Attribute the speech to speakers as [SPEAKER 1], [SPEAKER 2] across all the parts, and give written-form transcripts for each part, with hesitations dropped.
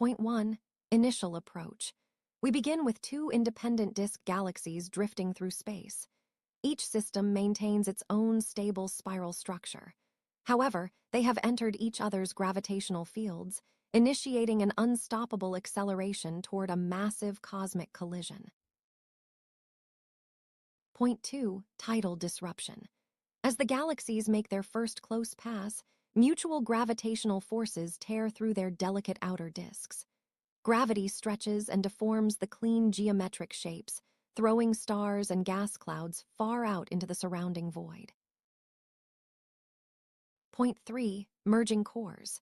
[SPEAKER 1] Point 1. Initial approach. We begin with two independent disk galaxies drifting through space. Each system maintains its own stable spiral structure. However, they have entered each other's gravitational fields, initiating an unstoppable acceleration toward a massive cosmic collision. Point 2. Tidal disruption. As the galaxies make their first close pass, mutual gravitational forces tear through their delicate outer disks. Gravity stretches and deforms the clean geometric shapes, throwing stars and gas clouds far out into the surrounding void. Point 3. Merging cores.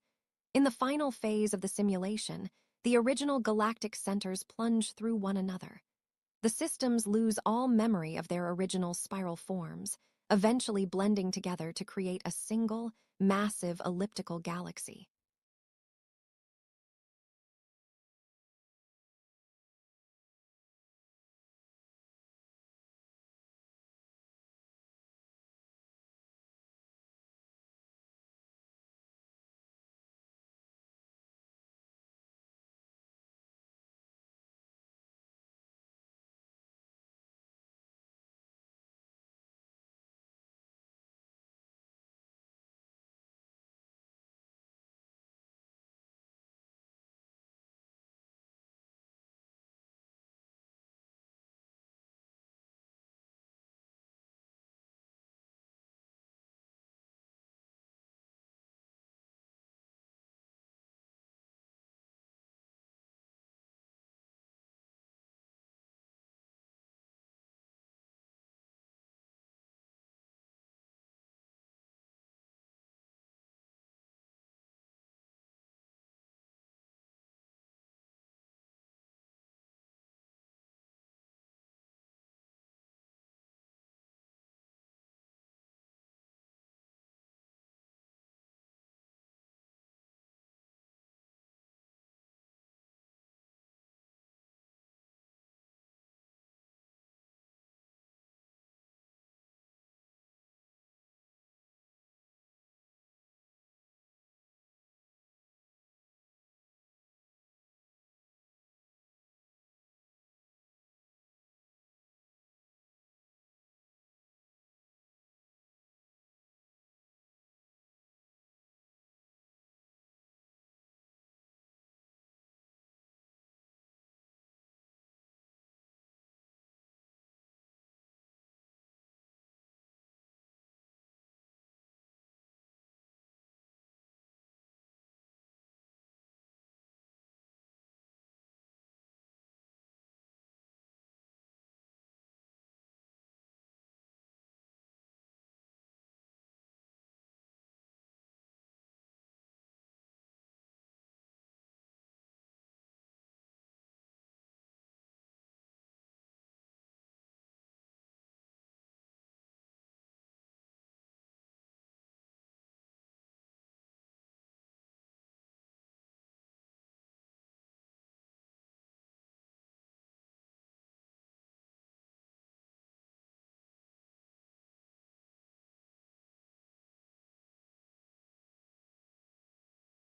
[SPEAKER 1] In the final phase of the simulation, the original galactic centers plunge through one another. The systems lose all memory of their original spiral forms, eventually blending together to create a single, massive elliptical galaxy.